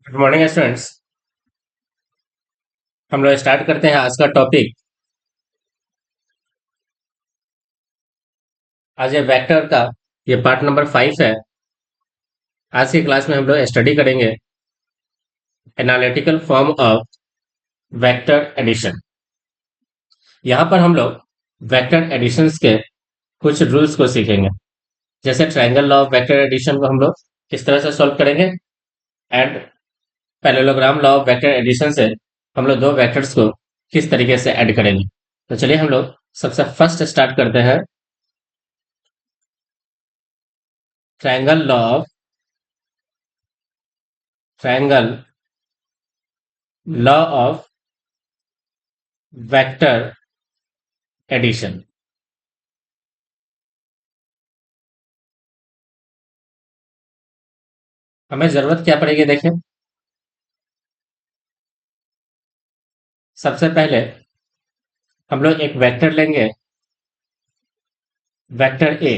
Good morning students. हम लोग start करते हैं आज का टॉपिक। आज ये वेक्टर का ये पार्ट नंबर 5 है। आज की क्लास में हम लोग स्टडी करेंगे analytical form of vector addition. यहाँ पर हम लोग वेक्टर एडिशंस के कुछ रूल्स को सीखेंगे। जैसे triangle law of vector addition को हम लोग किस तरह से सॉल्व करेंगे, and parallelogram law of vector addition से हम लोग दो वेक्टर्स को किस तरीके से ऐड करेंगे। तो चलिए हम लोग सबसे फर्स्ट स्टार्ट करते हैं triangle law of triangle law of vector addition. हमें जरूरत क्या पड़ेगी, देखें। सबसे पहले हम लोग एक वेक्टर लेंगे, वेक्टर ए।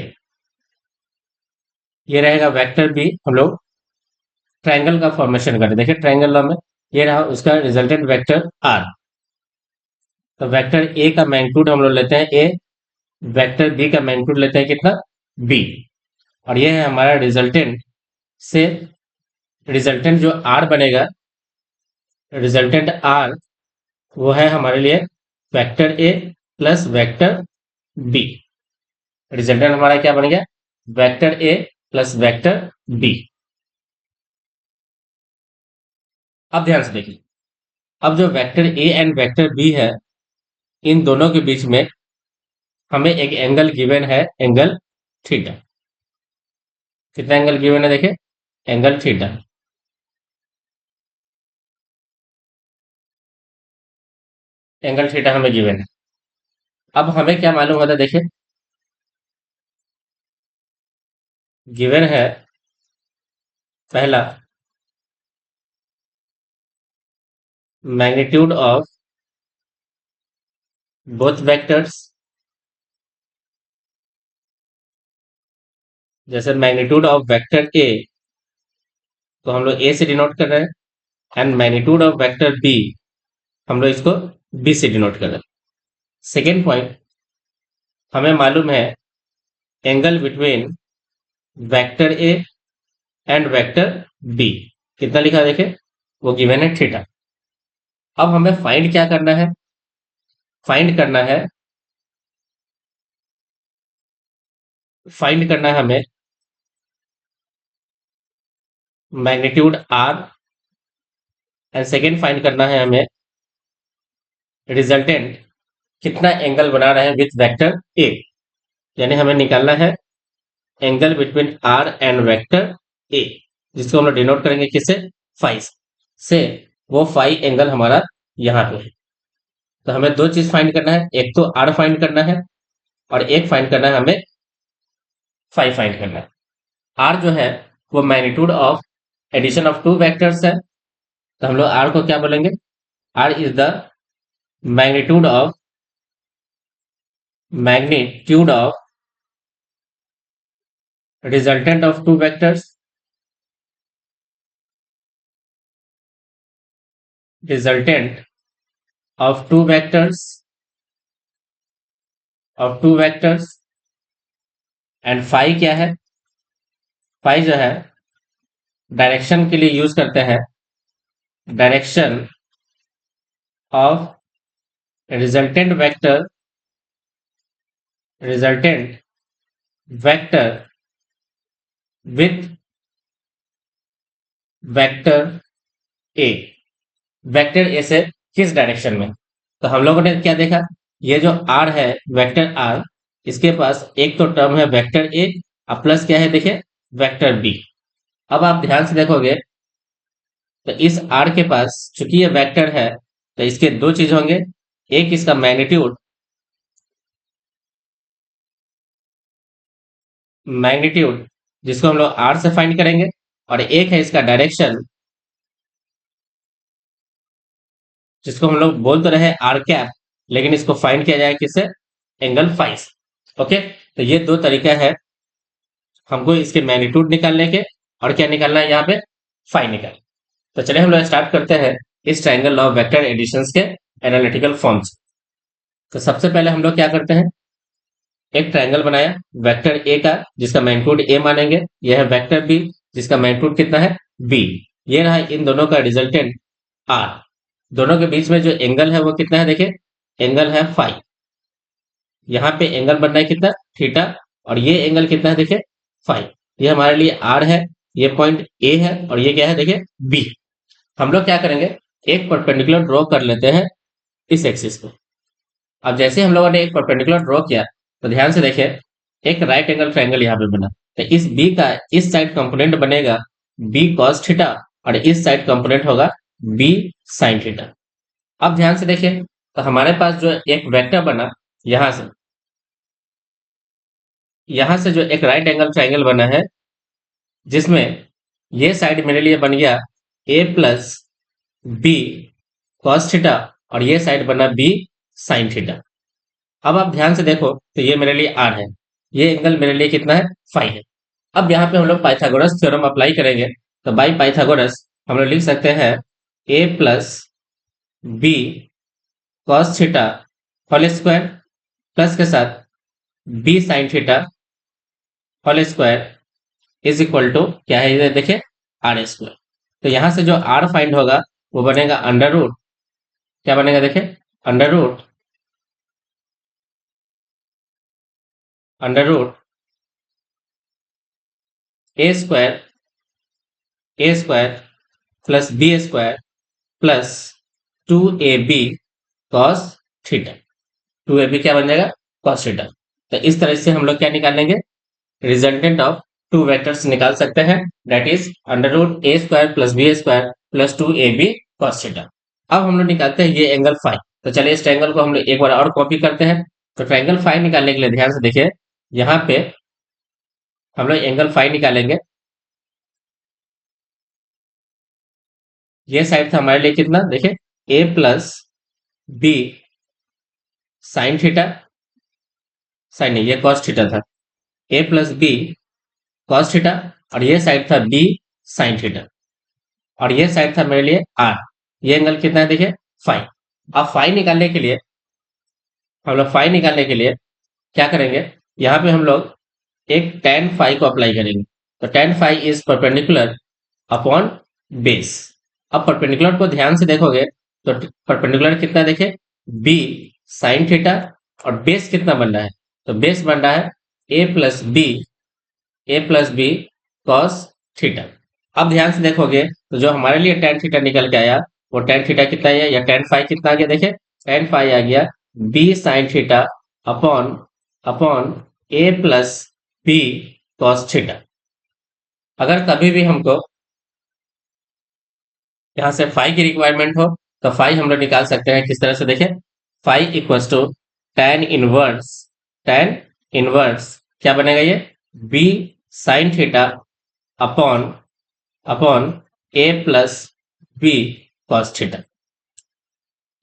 ये रहेगा वेक्टर बी। हम लोग ट्रायंगल का फॉर्मेशन करें। देखिए ट्रायंगल लॉ में ये रहा उसका रिजल्टेंट वेक्टर आर। तो वेक्टर ए का मैग्नीट्यूड हम लोग लेते हैं ए, वेक्टर बी का मैग्नीट्यूड लेते हैं कितना, बी। और ये है हमारा रिजल्टेंट। से रिजल्टेंट जो आर बनेगा, रिजल्टेंट आर, वो है हमारे लिए vector A plus vector B. Resultant हमारा क्या बन गया, vector A plus vector B. अब ध्यान से देखिए, अब जो vector A and vector B है, इन दोनों के बीच में हमें एक एंगल गिवन है, एंगल थीटा। कितना एंगल गिवन है, देखिए एंगल थीटा। एंगल थीटा हमें गिवन है। अब हमें क्या मालूम होता है, देखिए गिवन है पहला मैग्नीट्यूड ऑफ बोथ वेक्टर्स। जैसे मैग्नीट्यूड ऑफ वेक्टर ए तो हम लोग ए से डिनोट कर रहे हैं, and magnitude of vector B हम लोग इसको बी से डिनोट कर रहे हैं। सेकेंड पॉइंट, हमें मालूम है angle between vector A and vector B कितना लिखा है, देखे वो गिवन है थीटा। अब हमें फाइंड क्या करना है, फाइंड करना है, फाइंड करना है हमें magnitude R, and second find करना है हमें रिजल्टेंट कितना एंगल बना रहे हैं विथ वेक्टर ए। यानी हमें निकालना है angle between R and vector A, जिसको हम लोग डिनोट करेंगे किससे, फाई से। वो फाई एंगल हमारा यहाँ पे है। तो हमें दो चीज फाइंड करना है, एक तो आर फाइंड करना है और एक फाइंड करना है हमें फाई फाइंड करना है। आर जो है वो magnitude of addition of two vectors है। तो हम लोग आर को क्या बोलेंगे, R is the magnitude of magnitude of resultant of two vectors, resultant of two vectors, of two vectors. And phi क्या है, फाई जो है डायरेक्शन के लिए यूज करते हैं, direction of resultant vector, resultant vector with vector A. Vector A से किस डायरेक्शन में। तो हम लोगों ने क्या देखा, ये जो आर है वेक्टर आर, इसके पास एक तो टर्म है वेक्टर ए और प्लस क्या है, देखिए वेक्टर बी। अब आप ध्यान से देखोगे तो इस आर के पास चूंकि ये वेक्टर है तो इसके दो चीज होंगे, एक इसका मैग्नीट्यूड, मैग्नीट्यूड जिसको हम लोग आर से फाइंड करेंगे, और एक है इसका डायरेक्शन जिसको हम लोग बोल तो रहे आर कैप, लेकिन इसको फाइंड किया जाए किससे, एंगल फाई से। ओके, तो ये दो तरीका है हमको इसके मैग्नीट्यूड निकालने के, और क्या निकालना है यहाँ पे, फाई निकाल। तो चलिए हम लोग स्टार्ट करते हैं इस triangle law of vector additions के एनालिटिकल फॉर्म्स। तो सबसे पहले हम लोग क्या करते हैं, एक ट्रायंगल बनाया वेक्टर ए का जिसका मैग्नीट्यूड ए मानेंगे, यह है वेक्टर बी जिसका मैग्नीट्यूड कितना है बी, ये रहा इन दोनों का रिजल्टेंट आर। दोनों के बीच में जो एंगल है वो कितना है, देखिए एंगल है फाई। यहाँ पे एंगल बनना है कितना थीटा, और ये एंगल कितना है देखिए फाई। ये हमारे लिए आर है, ये पॉइंट ए है, और ये क्या है देखिए बी। हम लोग क्या करेंगे, एक परपेंडिकुलर ड्रॉ कर लेते हैं इस एक्सिस पे। अब जैसे हम लोगों ने एक परपेंडिकुलर ड्रॉ किया तो ध्यान से देखिए एक राइट एंगल ट्रायंगल यहाँ पे बना। तो इस बी का इस साइड कंपोनेंट बनेगा बी कॉस थीटा, और इस साइड कंपोनेंट होगा बी साइन थीटा। अब ध्यान से देखिए तो हमारे पास जो एक वेक्टर बना यहां से जो एक राइट एंगल ट्रायंगल बना है, जिसमें ये साइड मेरे लिए बन गया ए प्लस बी कॉस थीटा, और ये साइड बना बी साइन थीटा। अब आप ध्यान से देखो तो ये मेरे लिए आर है, ये एंगल मेरे लिए कितना है फाई है। अब यहाँ पे हम लोग पाइथागोरस थ्योरम अप्लाई करेंगे। तो बाई पाइथागोरस हम लोग लिख सकते हैं A plus B cos theta whole square plus के साथ B sine theta whole square is equal to क्या है, ये देखिए आर स्क्वायर। तो यहां से जो आर फाइंड होगा वो बनेगा अंडर रूट, क्या बनेगा देखिए under root A square plus B square plus 2ab cos theta. 2ab क्या बन जाएगा कॉस थीटा। तो इस तरह से हम लोग क्या निकालेंगे, रिजल्टेंट ऑफ टू वेक्टर्स निकाल सकते हैं, that is under root A square plus B square plus 2ab cos theta. अब हम लोग निकालते हैं ये एंगल फाई। तो चलिए इस ट्रायंगल को हम लोग एक बार और कॉपी करते हैं। तो ट्रायंगल फाई निकालने के लिए ध्यान से देखिए यहाँ पे हम लोग एंगल फाई निकालेंगे। ये साइड था हमारे लिए कितना, देखिए A plus B sine theta, sine नहीं ये कॉस थीटा था, A plus B cos theta, और ये साइड था बी साइन थीटा, और ये साइड था मेरे लिए आर। ये एंगल कितना है देखिए फाई। अब फाई निकालने के लिए हम लोग क्या करेंगे, यहाँ पे हम लोग एक tan फाई को अप्लाई करेंगे। तो tan phi is perpendicular upon base. अब परपेंडिकुलर को ध्यान से देखोगे तो परपेंडिकुलर कितना देखे बी साइन थीटा, और बेस कितना बन रहा है, तो बेस बन रहा है A plus B cos theta. अब ध्यान से देखोगे तो जो हमारे लिए tan थीटा निकल के आया वो tan थीटा कितना है, या tan फाई कितना आ गया, देखिए tan फाई आ गया B sine theta upon upon A plus B cos theta. अगर कभी भी हमको यहाँ से फाई की रिक्वायरमेंट हो तो फाई हम लोग निकाल सकते हैं किस तरह से, देखिए phi equals to tan inverse क्या बनेगा, ये B sine theta upon upon A plus B cos theta,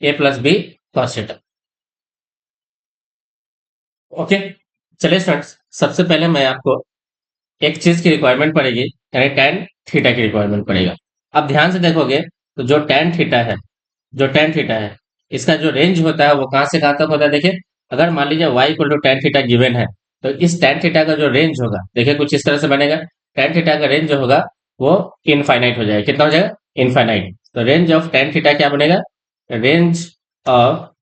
A plus B cos theta. Okay चलिए स्टूडेंट्स, सबसे पहले मैं आपको एक चीज की रिक्वायरमेंट पड़ेगी, यानी tan थीटा की रिक्वायरमेंट पड़ेगा। अब ध्यान से देखोगे तो जो tan थीटा है इसका जो रेंज होता है वो कहां से कहां तक होता है, देखिए अगर मान लीजिए y equal to tan theta given है तो इस tan थीटा का जो रेंज होगा देखिए कुछ इस तरह से बनेगा। tan थीटा का रेंज जो होगा वो इनफाइनाइट हो जाएगा, कितना हो जाएगा इनफाइनाइट। तो रेंज ऑफ tan थीटा क्या बनेगा, रेंज ऑफ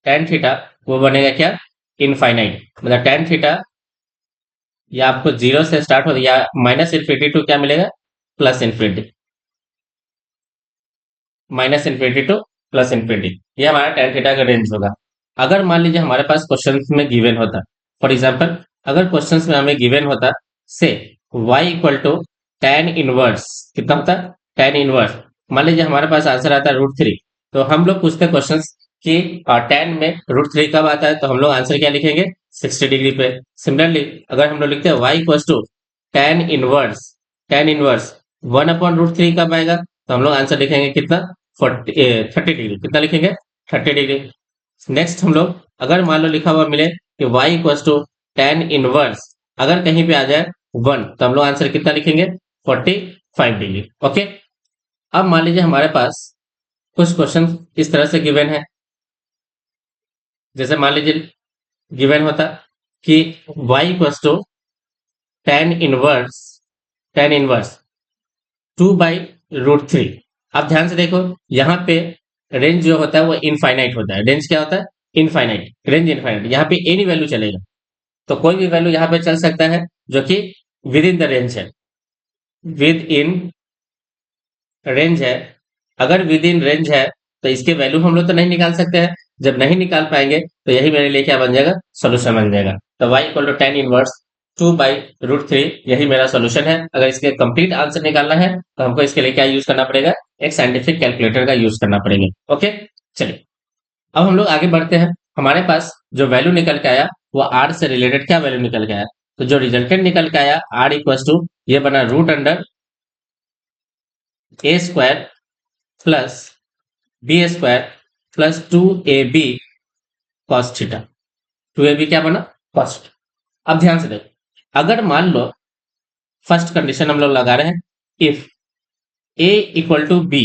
tan थीटा वो बनेगा क्या इनफाइनाइट। मतलब tan थीटा या आपको जीरो से स्टार्ट हो या माइनस इन्फिनिटी टू क्या मिलेगा plus infinity, minus infinity two plus infinity, ये हमारा tan थीटा का रेंज होगा। अगर मान लीजिए हमारे पास क्वेश्चन में गिवन होता, फॉर एग्जांपल अगर क्वेश्चन में हमें गिवन होता से y equal to tan inverse कितना होता tan इनवर्स, मान लीजिए हमारे पास आंसर आता है √3, तो हम लोग पूछते क्वेश्चन कि tan में √3 कब आता है, तो हम लोग आंसर क्या लिखेंगे 60 डिग्री पे। सिमिलरली अगर हम लोग लिखते हैं y equal to tan inverse 1/√3 कब आएगा, तो हम लोग आंसर लिखेंगे कितना 30 डिग्री, कितना लिखेंगे 30 डिग्री। नेक्स्ट हम लोग अगर मान लो लिखा हुआ मिले कि y equal to tan inverse अगर कहीं पे आ जाए 1, तो हम लोग आंसर कितना लिखेंगे 45 डिग्री। ओके, अब मान लीजिए हमारे पास कुछ क्वेश्चन इस तरह से गिवन है, जैसे मान लीजिए गिवन होता कि y equals to tan inverse 2/√3। अब ध्यान से देखो, यहाँ पे रेंज जो होता है वो इनफाइनाइट होता है। रेंज क्या होता है? Infinite, range infinite. यहाँ पे एनी वैल्यू चलेगा, तो कोई भी वैल्यू यहाँ पे चल सकता है जो कि विद इन द रेंज है, विद इन रेंज है। अगर विद इन रेंज है तो इसके वैल्यू हम लोग तो नहीं निकाल सकते हैं। जब नहीं निकाल पाएंगे तो यही मेरे लिए क्या बन जाएगा? सोल्यूशन बन जाएगा। तो y इक्वल टू tan 1 2/√3 यही मेरा सोल्यूशन है। अगर इसके कंप्लीट आंसर निकालना है तो हमको इसके लिए क्या यूज करना पड़ेगा? एक साइंटिफिक कैलकुलेटर का यूज करना पड़ेगा। ओके, चलिए अब हम लोग आगे बढ़ते हैं। हमारे पास जो वैल्यू निकल के आया वो r से रिलेटेड क्या वैल्यू निकल के आया? तो जो रिजल्टेंट निकल के आया r इक्वल टू ये बना √a² plus b² plus 2ab cos theta. 2ab क्या बना? cos। अब ध्यान से देखो, अगर मान लो फर्स्ट कंडीशन हम लोग लगा रहे हैं, if a equal to b,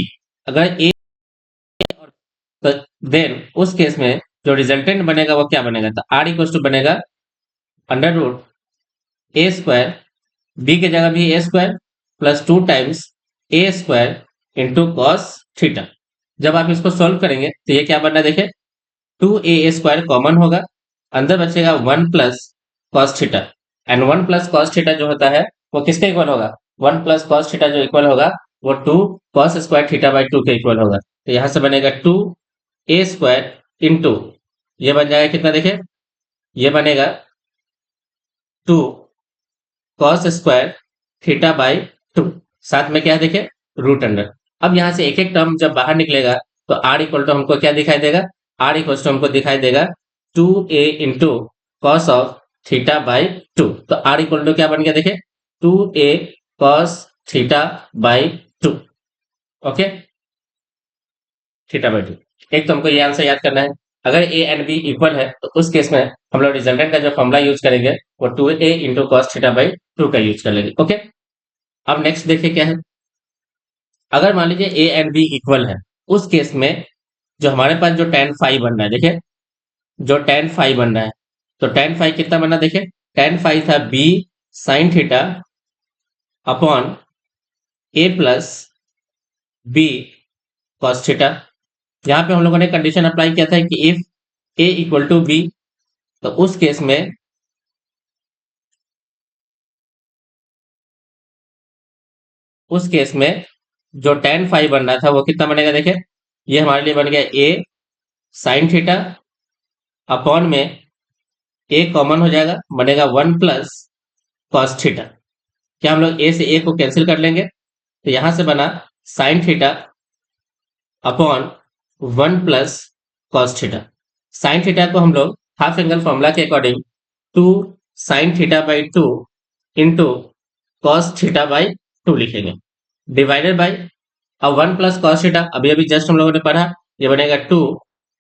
अगर a तो देन उस केस में जो रिजल्टेंट बनेगा वो क्या बनेगा? तो r इक्वल टू बनेगा √a², b की जगह भी a² plus 2 times a² into cos theta. जब आप इसको सोल्व करेंगे तो ये क्या बनना है? देखिए 2a² कॉमन होगा, अंदर बचेगा 1 plus cos theta. And 1 plus cos theta जो होता है वो किसके इक्वल होगा? 1 प्लस कॉस थीटा जो इक्वल होगा वो 2 कॉस स्क्वायर थीटा बाई 2 के इक्वल होगा। तो यहां से बनेगा 2a² इंटू ये बन जाएगा कितना? देखिए ये बनेगा 2 कॉस स्क्वायर थीटा बाई 2, साथ में क्या है देखिए? Root under. अब यहां से एक एक टर्म जब बाहर निकलेगा तो r इक्वल टू हमको क्या दिखाई देगा? r इक्वल टू हमको दिखाई देगा 2a into cos of theta by 2। तो r इक्वल टू क्या बन गया? देखिए 2a cos theta by 2। Okay, theta by 2। एक तो हमको ये आंसर याद करना है। अगर a एंड b इक्वल है तो उस केस में हम लोग रिजल्टेंट का जो फॉर्मूला यूज करेंगे वो 2a into cos theta by 2 का यूज कर लेंगे। ओके, अब नेक्स्ट देखिए क्या है। अगर मान लीजिए a एंड b इक्वल है, उस केस में जो हमारे पास जो tan बन रहा है, देखिए जो tan बन रहा है, तो tan कितना बना? देखिए tan था b sine theta upon a plus b cos theta. यहाँ पे हम लोगों ने कंडीशन अप्लाई किया था कि if a equal to b, तो उस केस में जो tan बन रहा था वो कितना बनेगा? देखिए ये हमारे लिए बन गया a साइन थीटा अपॉन में a कॉमन हो जाएगा, बनेगा 1 प्लस कॉस थीटा। क्या हम लोग a से a को कैंसिल कर लेंगे? तो यहां से बना sign theta upon 1 plus cos theta. Sine theta को हम लोग हाफ एंगल फॉर्मूला के according 2 sine theta by 2 into cos theta by 2 लिखेंगे, डिवाइडेड बाई अब 1 प्लस कॉस थीटा अभी अभी जस्ट हम लोगों ने पढ़ा, ये बनेगा 2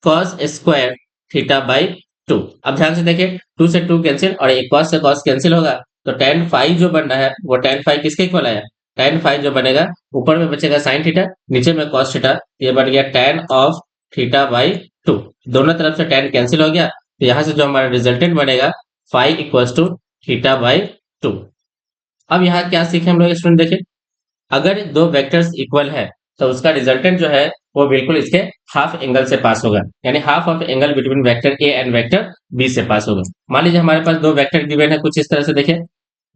कॉस स्क्वायर थीटा बाई 2। अब ध्यान से देखिए 2 से 2 कैंसिल और एक कॉस से कॉस कैंसिल होगा, तो tan जो बन रहा है वो tan किसके इक्वल आया? tan जो बनेगा ऊपर में बचेगा साइन थीटा, नीचे में कॉस थीटा, ये बन गया tan ऑफ थीटा बाई 2। दोनों तरफ से tan कैंसिल हो गया, तो यहां से जो हमारा रिजल्टेंट बनेगा phi equals to theta by 2। अब यहाँ क्या सीखे हम लोग स्टूडेंट? देखिए अगर दो वेक्टर्स इक्वल है तो उसका रिजल्टेंट जो है वो बिल्कुल इसके हाफ एंगल से पास होगा, यानी half of angle between vector A and vector B से पास होगा। मान लीजिए हमारे पास दो वेक्टर गिवन है कुछ इस तरह से, देखिए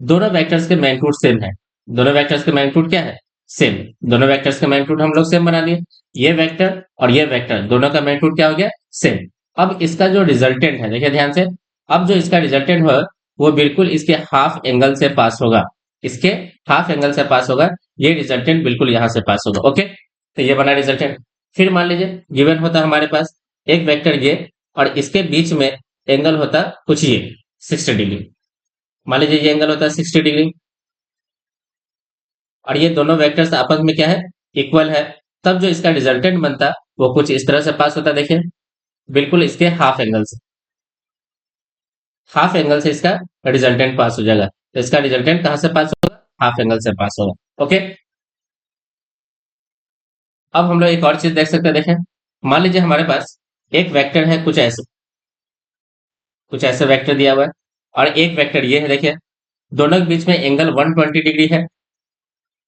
दोनों वेक्टर्स के मैग्नीट्यूड सेम है। दोनों वेक्टर्स के मैग्नीट्यूड क्या है? सेम। दोनों वेक्टर्स के मैग्नीट्यूड हम लोग सेम बना लिए। ये वेक्टर और ये वेक्टर दोनों का मैग्नीट्यूड क्या हो गया? सेम। अब इसका जो रिजल्टेंट है, देखिए ध्यान से, अब जो इसका रिजल्टेंट हो वो बिल्कुल इसके हाफ एंगल से पास होगा, इसके हाफ एंगल से पास होगा। ये रिजल्टेंट बिल्कुल यहां से पास होगा। ओके, तो ये बना रिजल्टेंट। फिर मान लीजिए गिवन होता हमारे पास एक वेक्टर ये और इसके बीच में एंगल होता कुछ ये 60 डिग्री। मान लीजिए ये एंगल होता है 60 डिग्री और ये दोनों वेक्टर्स आपस में क्या है? इक्वल है। तब जो इसका रिजल्टेंट बनता वो कुछ इस तरह से पास होता, देखिए बिल्कुल इसके हाफ एंगल से, हाफ एंगल से इसका रिजल्टेंट पास हो जाएगा। तो इसका रिजल्टेंट कहां से पास होगा? हाफ एंगल से पास होगा। ओके, अब हम लोग एक और चीज देख सकते हैं। देखें, मान लीजिए हमारे पास एक वेक्टर है, कुछ ऐसे वेक्टर दिया हुआ है, और एक वेक्टर ये है। देखिए, दोनों के बीच में एंगल 120 डिग्री है।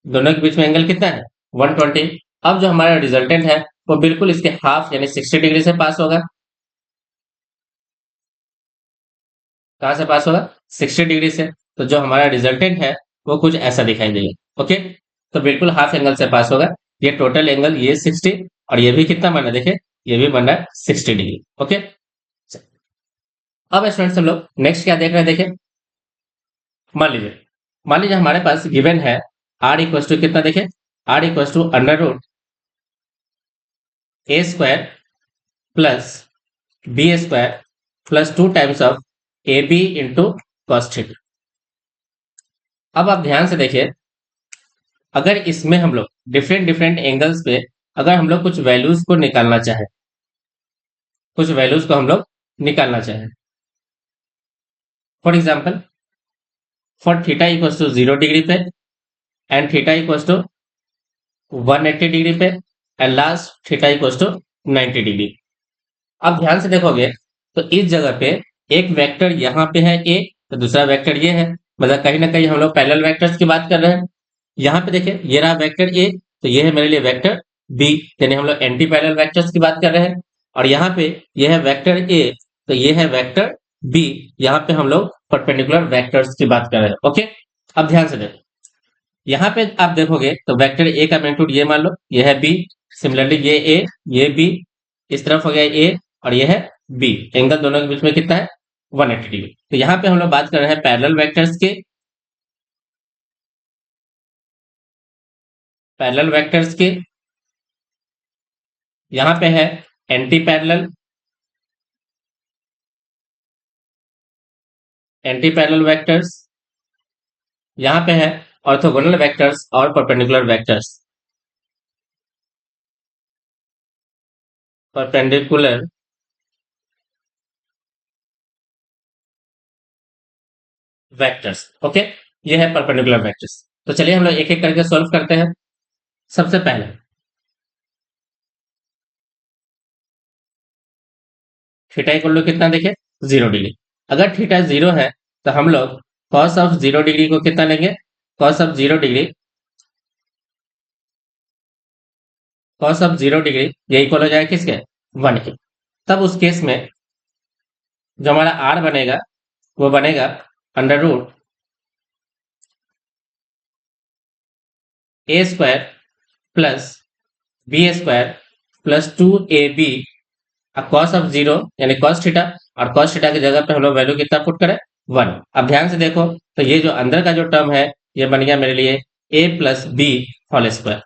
दोनों के बीच में एंगल कितना है? 120। अब जो हमारा रिजल्टेंट है वो बिल्कुल इसके हाफ यानी 60 डिग्री से पास होगा। कहाँ से पास होगा? 60 डिग्री से। तो जो हमारा रिजल्टेंट है वो कुछ ऐसा दिखाई देगा। ओके, तो बिल्कुल हाफ एंगल से पास होगा। ये टोटल एंगल ये 60, और ये भी कितना बना? देखिए, ये भी बन रहा है 60 डिग्री। ओके, अब स्टूडेंट्स हम लोग नेक्स्ट क्या देख रहे हैं। देखिए, मान लीजिए हमारे पास गिवन है आर इक्वल टू कितना? देखिए, R equal to under root A square plus B square plus 2 times of A B into cos theta. अब आप ध्यान से देखिए, अगर इसमें हम लोग डिफरेंट डिफरेंट एंगल्स पे अगर हम लोग कुछ वैल्यूज को निकालना चाहें, for example, for theta equals to 0 degree पे and theta equals to 180 degree पे and last theta equals to 90 degree. अब ध्यान से देखोगे तो इस जगह पे एक वेक्टर यहाँ पे है ए, तो दूसरा वेक्टर ये है। मतलब कहीं ना कहीं हम लोग पैरेलल वेक्टर्स की बात कर रहे हैं। यहाँ पे देखिए, ये रहा वेक्टर ए, तो ये है मेरे लिए वेक्टर बी, यानी हम लोग एंटी पैरेलल वेक्टर्स की बात कर रहे हैं। और यहाँ पे ये है वेक्टर ए, तो ये है वेक्टर बी। यहाँ पे हम लोग परपेंडिकुलर वेक्टर्स की बात कर रहे हैं। ओके, अब ध्यान से देखो, यहाँ पे आप देखोगे तो वेक्टर ए का मैग्नीट्यूड ये मान लो ये है बी। सिमिलरली ये ए, ये बी, इस तरफ हो गया ए, और ये है बी। एंगल दोनों के बीच में कितना है? 180 डिग्री। तो यहाँ पे हम लोग बात कर रहे हैं पैरेलल वेक्टर्स के। यहाँ पे है एंटी पैरेलल वेक्टर्स। यहाँ पे है ऑर्थोगोनल वेक्टर्स और परपेंडिकुलर परपेंडिकुलर वेक्टर्स। ओके, ये है परपेंडिकुलर वेक्टर्स। तो चलिए हम लोग एक एक करके सॉल्व करते हैं। सबसे पहले थीटा इक्वल टू कितना? देखिए, 0 डिग्री। अगर थीटा 0 है तो हम लोग कॉस ऑफ 0 डिग्री को कितना लेंगे? कॉस ऑफ 0 डिग्री, ये इक्वल हो जाएगा किसके? 1 के। तब उस केस में जो हमारा आर बनेगा वो बनेगा under root A square plus B square plus 2ab cos of 0 यानी कॉस थीटा, और कॉस थीटा की जगह पे हम लोग वैल्यू कितना पुट करें? 1। अब ध्यान से देखो तो ये जो अंदर का जो टर्म है ये बन गया मेरे लिए a plus B whole square,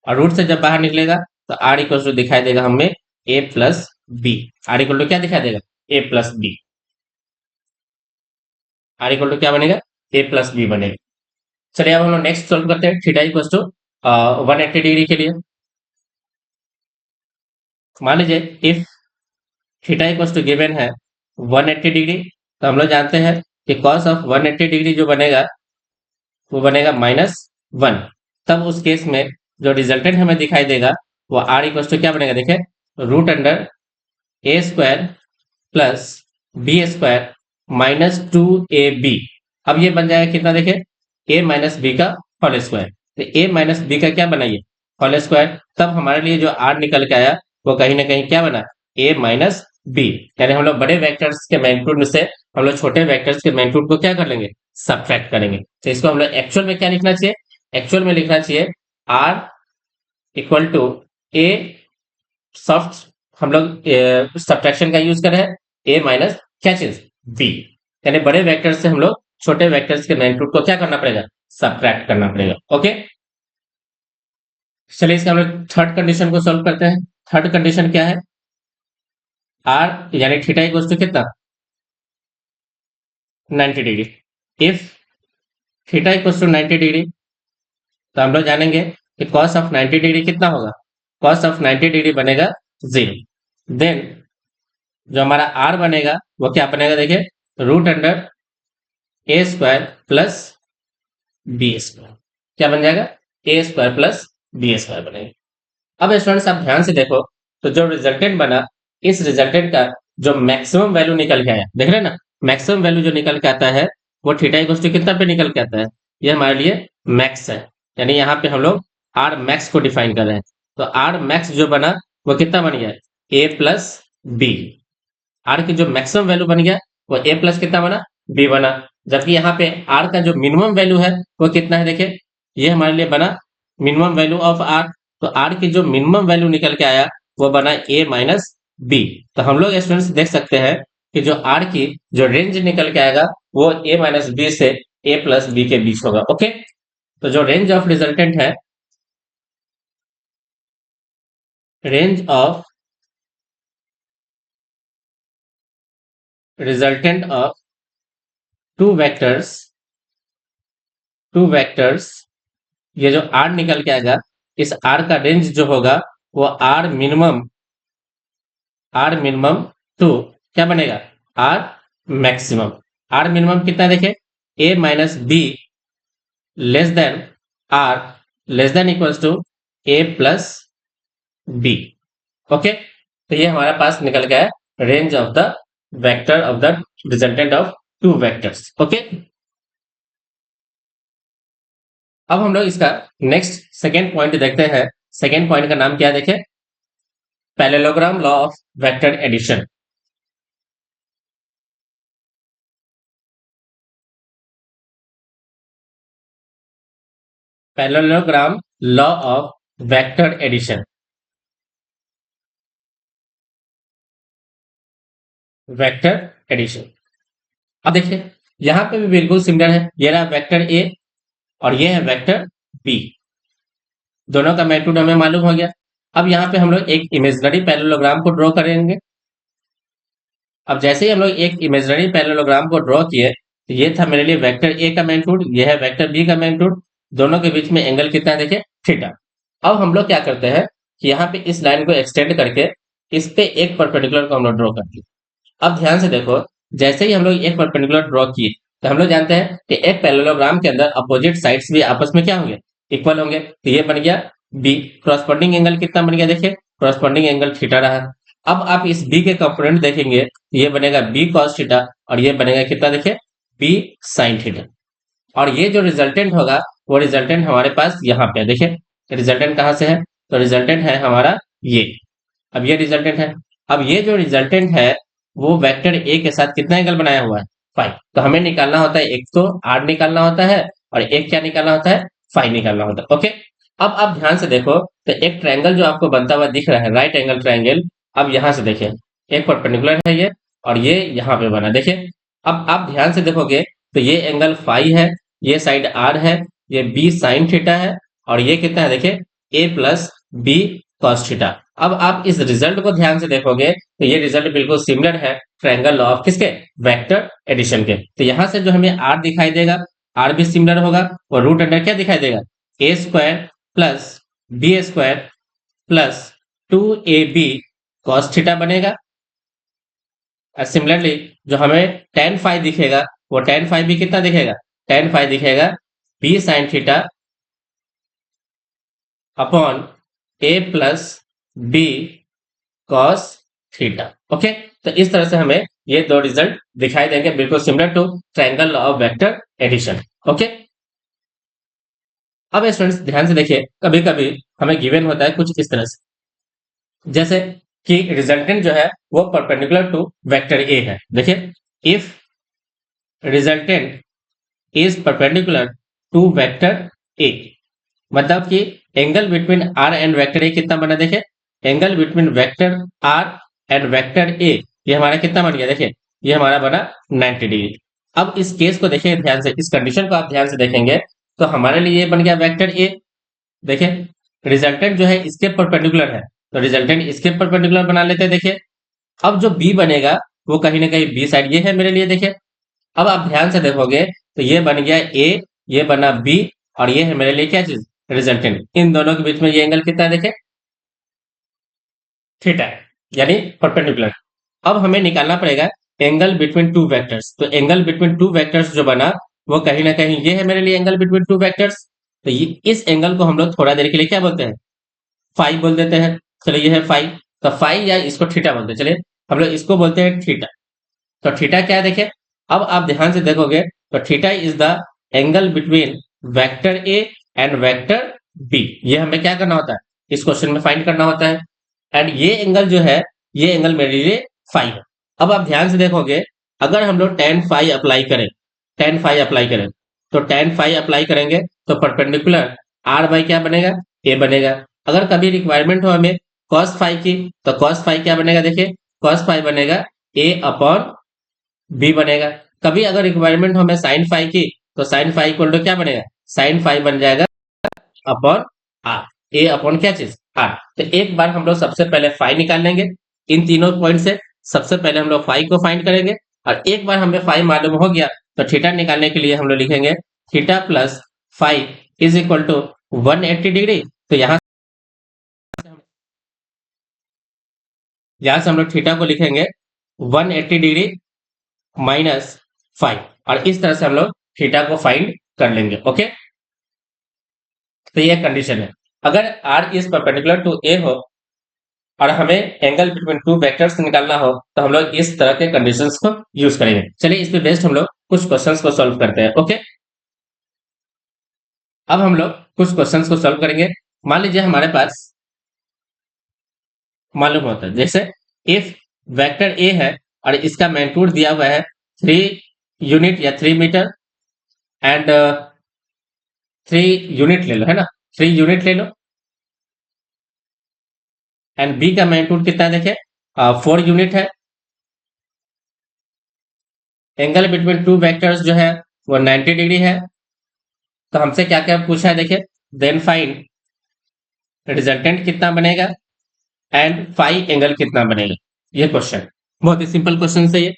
और रूट से जब बाहर निकलेगा तो आर इक्वल टू दिखाई देगा हमें a plus B. R equal to क्या दिखाई देगा? a plus B. R equal to क्या बनेगा? a प्लस बी बनेगा। चलिए अब हम लोग नेक्स्ट सॉल्व करते हैं थीटा इक्वल टू 180 डिग्री के लिए। मान लीजिए if theta equal to given है 180 डिग्री, तो हम लोग जानते हैं कि कॉस ऑफ 180 डिग्री जो बनेगा वो बनेगा -1। तब उस केस में जो रिजल्टेंट हमें दिखाई देगा वो आर इक्वल टू क्या बनेगा? देखिए, root under A square plus B square minus 2ab। अब ये बन जाएगा कितना? देखिए, a माइनस बी का होल स्क्वायर। तो a माइनस बी का क्या बनाइए? Whole square. तब हमारे लिए जो r निकल के आया वो कहीं ना कहीं क्या बना? a minus B. यानी हम लोग बड़े वेक्टर्स के मैग्नीट्यूड में से हम लोग छोटे वेक्टर्स के मैग्नीट्यूड को क्या कर लेंगे? सब्ट्रैक्ट करेंगे। तो इसको हम लोग एक्चुअल में क्या लिखना चाहिए? एक्चुअल में लिखना चाहिए r equal to a soft, हम लोग सब्ट्रैक्शन का यूज कर रहे हैं, a माइनस क्या चीज? b। यानी बड़े वेक्टर से हम लोग छोटे वेक्टर्स के मैग्नीट्यूड को क्या करना पड़ेगा? सब्ट्रैक्ट करना पड़ेगा। ओके, चलिए इसका हम लोग थर्ड कंडीशन को सॉल्व करते हैं। थर्ड कंडीशन क्या है? r यानी थीटा इक्वल टू कितना? 90 degree. If theta equal to 90 degree, तो हम लोग जानेंगे कि cos ऑफ 90 डिग्री कितना होगा? cos ऑफ 90 डिग्री बनेगा 0। देन जो हमारा r बनेगा वो क्या बनेगा? देखिए, root under A square plus B square. क्या बन जाएगा, ए स्क्वायर प्लस बी स्क्वायर बनेगा। अब स्टूडेंट्स आप ध्यान से देखो, तो जो रिजल्टेंट बना, इस रिजल्टेंट का जो मैक्सिमम वैल्यू निकल के आया, देख रहे हैं ना, मैक्सिमम वैल्यू जो निकल के आता है वो थीटा इक्वल टू कितना पे निकल के आता है, ये हमारे लिए मैक्स है। यानी यहाँ पे हम लोग आर मैक्स को डिफाइन कर रहे हैं। तो आर मैक्स जो बना वो कितना बन गया, ए प्लस बी। आर की जो मैक्सिमम वैल्यू बन गया वो ए प्लस कितना बना, बी बना। जबकि यहाँ पे आर का जो मिनिमम वैल्यू है वो कितना है, देखिए ये हमारे लिए बना मिनिमम वैल्यू ऑफ आर। तो आर की जो मिनिमम वैल्यू निकल के आया वो बना ए माइनस बी। तो हम लोग स्टूडेंट्स देख सकते हैं कि जो आर की जो रेंज निकल के आएगा वो ए माइनस बी से ए प्लस बी के बीच होगा। ओके, तो जो रेंज ऑफ रिजल्टेंट है, range of resultant of two vectors, ये जो आर निकल के आएगा, इस आर का रेंज जो होगा वो आर मिनिमम टू क्या बनेगा, आर मैक्सिमम। आर मिनिमम कितना देखे, A minus B less than R less than equals to A plus B. Okay, तो ये हमारे पास निकल गया है range of the vector of the resultant of two vectors. Okay, अब हम लोग इसका नेक्स्ट सेकेंड पॉइंट देखते हैं। सेकेंड पॉइंट का नाम क्या है, देखें, parallelogram law of vector addition. Parallelogram law of vector addition, vector addition. अब देखिए यहां पे भी बिल्कुल सिमिलर है, ये रहा वेक्टर ए और ये है वेक्टर बी, दोनों का मैग्नीट्यूड हमें मालूम हो गया। अब यहाँ पे हम लोग एक इमेजिनरी पैरेललोग्राम को ड्रॉ करेंगे। अब जैसे ही हम लोग एक इमेजिनरी पैरेललोग्राम को ड्रॉ किए, तो ये था मेरे लिए वेक्टर ए का मैग्नीट्यूड, ये है वेक्टर बी का मैग्नीट्यूड, दोनों के बीच में एंगल कितना है, देखिए थीटा। अब हम लोग क्या करते हैं कि यहाँ पे इस लाइन को एक्सटेंड करके इस पे एक परपेंडिकुलर को हम लोग ड्रॉ करते हैं। अब ध्यान से देखो, जैसे ही हम लोग एक परपेंडिकुलर ड्रॉ किए, तो हम लोग जानते हैं कि एक पैरेललोग्राम के अंदर अपोजिट साइड्स भी आपस में क्या होंगे, इक्वल होंगे। तो ये बन गया बी, क्रॉसपोंडिंग एंगल कितना बन गया, देखिए क्रॉसपोंडिंग एंगल थीटा रहा। अब आप इस बी के कंपोनेंट देखेंगे, ये बनेगा बी कॉस थीटा और ये बनेगा कितना, देखिए बी साइन थीटा। और ये जो रिजल्टेंट होगा वो रिजल्टेंट हमारे पास यहाँ पे देखिए, रिजल्टेंट कहाँ से है, तो रिजल्टेंट है हमारा ये। अब ये रिजल्टेंट है, अब ये जो रिजल्टेंट है वो वेक्टर ए के साथ कितना एंगल बनाया हुआ है, फाइव। तो हमें निकालना होता है, एक तो आर निकालना होता है और एक क्या निकालना होता है, फाइव निकालना होता है। ओके, अब आप ध्यान से देखो, तो एक ट्रायंगल जो आपको बनता हुआ दिख रहा है, राइट एंगल ट्रायंगल। अब यहां से देखिए एक परपेंडिकुलर है ये और ये यहाँ पे बना, देखिए अब आप ध्यान से देखोगे तो ये एंगल फाइव है, ये साइड आर है, ये बी साइन थीटा है और ये कितना है, देखिए A plus B cos theta. अब आप इस रिजल्ट को ध्यान से देखोगे तो ये रिजल्ट बिल्कुल सिमिलर है ट्रायंगल लॉ ऑफ किसके, वेक्टर एडिशन के। तो यहां से जो हमें आर दिखाई देगा, आर भी सिमिलर होगा और रूट अंडर क्या दिखाई देगा, A square plus B square plus 2ab cos theta बनेगा। सिमिलरली जो हमें tan फाइव दिखेगा वो tan फाइव भी कितना दिखेगा, tan फाइव दिखेगा b sine theta upon a plus B cos theta. Okay, तो इस तरह से हमें ये दो रिजल्ट दिखाई देंगे, बिल्कुल similar to triangle law of vector addition. Okay, अब स्टूडेंट्स ध्यान से देखिए, कभी कभी हमें गिवन होता है कुछ इस तरह से, जैसे कि रिजल्टेंट जो है वो परपेंडिकुलर टू वेक्टर ए है। देखिए if resultant is perpendicular to vector A, मतलब कि angle between R and vector A कितना बना, देखिए angle between vector R and vector A ये हमारा कितना बन गया, देखिए ये हमारा बना 90 डिग्री। अब इस केस को देखिए ध्यान से, इस कंडीशन को आप ध्यान से देखेंगे तो हमारे लिए ये बन गया वेक्टर ए। देखिए रिजल्टेंट जो है इसके परपेंडिकुलर है, तो रिजल्टेंट इसके परपेंडिकुलर बना लेते हैं। देखिए अब जो बी बनेगा वो कहीं ना कहीं बी साइड ये है मेरे लिए। देखिए अब आप ध्यान से देखोगे तो ये बन गया ए, ये बना बी और ये है मेरे लिए क्या चीज, रिजल्टेंट। इन दोनों के बीच में ये एंगल कितना है, देखिए थीटा, यानी परपेंडिकुलर। अब हमें निकालना पड़ेगा एंगल बिटवीन टू वेक्टर्स। तो एंगल बिटवीन टू वेक्टर्स जो बना वो कहीं ना कहीं ये है मेरे लिए एंगल बिटवीन टू वेक्टर्स। तो ये इस एंगल को हम लोग थोड़ा देर के लिए क्या बोलते हैं, फाई बोल देते हैं। चलो ये है फाई, तो फाई या इसको थीटा बोलते हैं। चलिए हम लोग इसको बोलते हैं थीटा। तो थीटा क्या है देखिए, अब आप ध्यान से देखोगे तो theta is the angle between vector A and vector B. ये हमें क्या करना होता है, इस क्वेश्चन में फाइंड करना होता है। एंड ये एंगल जो है, ये एंगल मेरे लिए फाई है। अब आप ध्यान से देखोगे, अगर हम लोग टेन फाई अप्लाई करें, टेन फाई अप्लाई करें, तो टेन फाई अप्लाई करेंगे तो परपेंडिकुलर आर बाई क्या बनेगा, ए बनेगा। अगर कभी रिक्वायरमेंट हो हमें कॉस फाई की, तो कॉस फाई क्या बनेगा देखिए, कॉस फाई बनेगा ए अपॉन बी बनेगा। कभी अगर रिक्वायरमेंट हो हमें साइन फाई की, तो साइन फाई इक्वल टू क्या बनेगा, साइन फाई बन जाएगा अपॉन आर, ए अपॉन क्या चीज, आर। तो एक बार हम लोग सबसे पहले फाई निकाल लेंगे इन तीनों पॉइंट से। सबसे पहले हम लोग फाई को फाइंड करेंगे, और एक बार हमें फाई मालूम हो गया तो थीटा निकालने के लिए हम लोग लिखेंगे theta plus phi is equal to 180 degree. तो यहां से हम लोग थीटा को लिखेंगे 180 डिग्री माइनस फाइव, और इस तरह से हम लोग थीटा को फाइंड कर लेंगे। ओके, तो ये कंडीशन है। अगर आर इज परपेंडिकुलर टू ए हो और हमें एंगल बिटवीन टू वेक्टर्स निकालना हो, तो हम लोग इस तरह के कंडीशंस को यूज करेंगे। चलिए इस पे बेस्ड हम लोग कुछ क्वेश्चंस को सॉल्व करते हैं। ओके, अब हम लोग कुछ क्वेश्चंस को सॉल्व करेंगे। मान लीजिए हमारे पास मालूम होता है, जैसे इफ वेक्टर ए है और इसका मैग्नीट्यूड दिया हुआ है 3 यूनिट या 3 मीटर, एंड 3 यूनिट ले लो, है ना, 3 यूनिट ले लो। एंड बी का मैग्नीट्यूड कितना है देखिए, 4 यूनिट है। एंगल बिटवीन टू वेक्टर्स जो है वो 90 डिग्री है। तो हमसे क्या क्या पूछा है देखिए, देन फाइंड रिजल्टेंट कितना बनेगा एंड फाई एंगल कितना बनेगा। ये क्वेश्चन बहुत ही सिंपल क्वेश्चन है ये।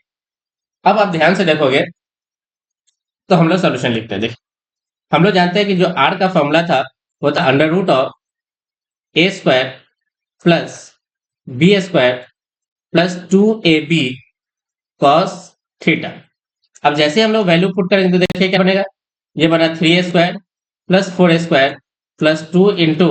अब आप ध्यान से देखोगे तो हम लोग सोल्यूशन लिखते हैं। देखिए हम लोग जानते हैं कि जो आर का फॉर्मूला था वो था under root of A square plus B square plus 2ab cos theta. अब जैसे हम लोग वैल्यू पुट करेंगे तो देखिए क्या बनेगा, ये बना 3a² plus 4a² plus 2 into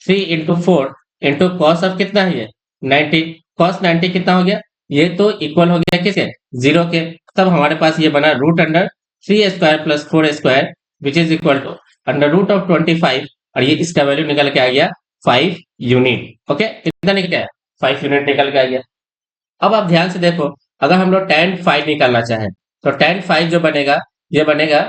3 into 4 into cos of कितना है ये 90। कॉस 90 कितना हो गया, ये तो इक्वल हो गया किसके, 0 के। तब हमारे पास ये बना root under 3a² plus 4a² which is equal to under root of 25, और ये इसका वैल्यू निकल के आ गया 5 यूनिट। ओके, कितना निकल गया, 5 यूनिट निकल के आ गया। अब आप ध्यान से देखो, अगर हम लोग tan फाइव निकालना चाहें तो tan फाइव जो बनेगा, ये बनेगा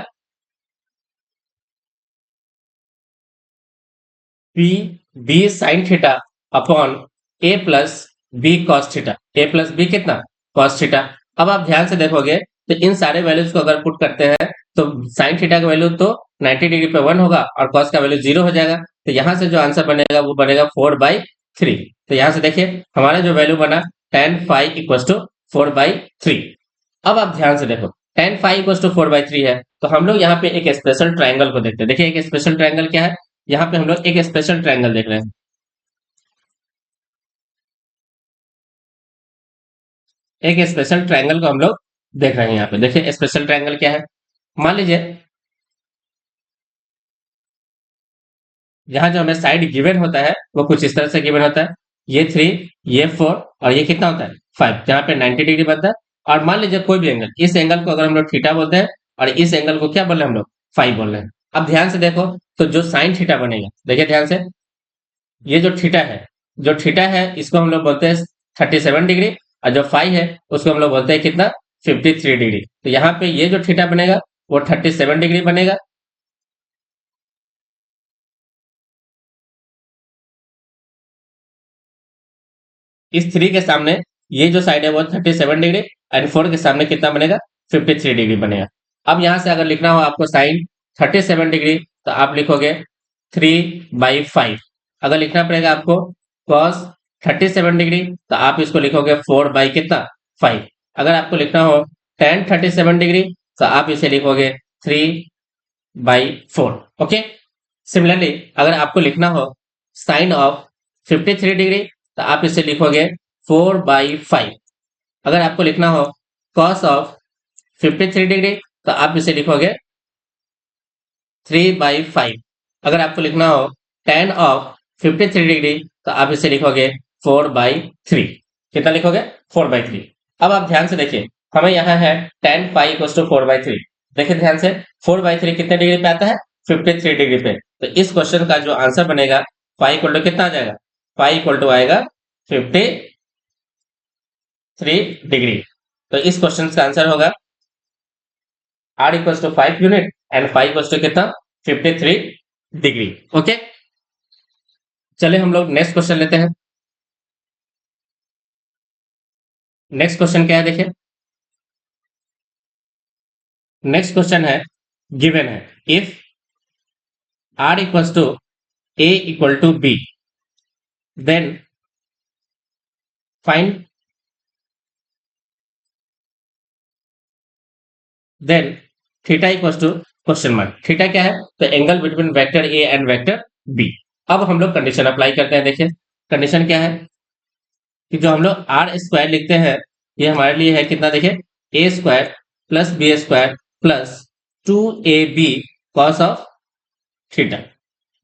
P B sine theta upon A plus B cos theta. A plus B कितना, कॉस थीटा। अब आप ध्यान से देखोगे तो इन सारे वैल्यूज को अगर पुट करते हैं तो साइन थीटा का वैल्यू तो 90 डिग्री पे 1 होगा और कॉस का वैल्यू 0 हो जाएगा। तो यहाँ से जो आंसर बनेगा वो बनेगा 4/3। तो यहाँ से देखिए हमारा जो वैल्यू बना tan फाइव इक्वल टू 4/3। अब आप ध्यान से देखो tan फाइव इक्वल टू 4/3 है, तो हम लोग यहाँ पे एक स्पेशल ट्राइंगल को देखते हैं। देखिए एक स्पेशल ट्राइंगल क्या है, यहाँ पे हम लोग एक स्पेशल ट्राइंगल देख रहे हैं। एक स्पेशल ट्राइंगल को हम लोग देख रहे हैं यहाँ पे। देखिए स्पेशल ट्राइंगल क्या है, मान लीजिए यहाँ जो हमें साइड गिवन होता है वो कुछ इस तरह से गिवन होता है, ये 3, ये 4 और ये कितना होता है 5, जहाँ पे 90 डिग्री बनता है। और मान लीजिए कोई भी एंगल, इस एंगल को अगर हम लोग थीटा बोलते हैं और इस एंगल को क्या बोल रहे हैं हम लोग, फाइव बोल रहे हैं। अब ध्यान से देखो तो जो साइन थीटा बनेगा, देखिए ध्यान से, ये जो थीटा है, जो थीटा है इसको हम लोग बोलते हैं 37 डिग्री, और जो फाइव है उसको हम लोग बोलते हैं कितना, 53 डिग्री। तो यहाँ पे ये जो थीटा बनेगा वो 37 डिग्री बनेगा। इस 3 के सामने ये जो साइड है वो 37 डिग्री, एंड 4 के सामने कितना बनेगा, 53 डिग्री बनेगा। अब यहाँ से अगर लिखना हो आपको साइन 37 डिग्री, तो आप लिखोगे 3/5। अगर लिखना पड़ेगा आपको कॉस 37 डिग्री, तो आप इसको लिखोगे 4 बाई कितना, 5। अगर आपको लिखना हो tan 37 डिग्री, तो आप इसे लिखोगे 3/4। ओके, सिमिलरली अगर आपको लिखना हो साइन ऑफ 53 डिग्री, तो आप इसे लिखोगे 4/5। अगर आपको लिखना हो कॉस ऑफ 53 डिग्री, तो आप इसे लिखोगे 3/5। अगर आपको लिखना हो tan ऑफ 53 डिग्री तो आप इसे लिखोगे 4/3। कितना लिखोगे? 4/3। अब आप ध्यान से देखिए, हमें यहाँ है tan फाइव इक्वल टू 4/3। देखिए ध्यान से, 4/3 कितने डिग्री पे आता है? 53 डिग्री पे। तो इस क्वेश्चन का जो आंसर बनेगा फाइव इक्वल टू कितना आ जाएगा? फाइव इक्वल टू आएगा 53 डिग्री। तो इस क्वेश्चन का आंसर होगा r equal to 5 unit and five equal to कितना? 53 डिग्री। ओके, चलिए हम लोग नेक्स्ट क्वेश्चन लेते हैं। नेक्स्ट क्वेश्चन क्या है देखिए, नेक्स्ट क्वेश्चन है, गिवन है if r equal to a equal to b then find then theta equal to question mark. Theta क्या है? तो angle between vector A and vector B. अब हम लोग कंडीशन अप्लाई करते हैं। देखिए कंडीशन क्या है कि जो हम लोग आर स्क्वायर लिखते हैं ये हमारे लिए है कितना? देखिए A square plus B square plus 2ab cos of theta.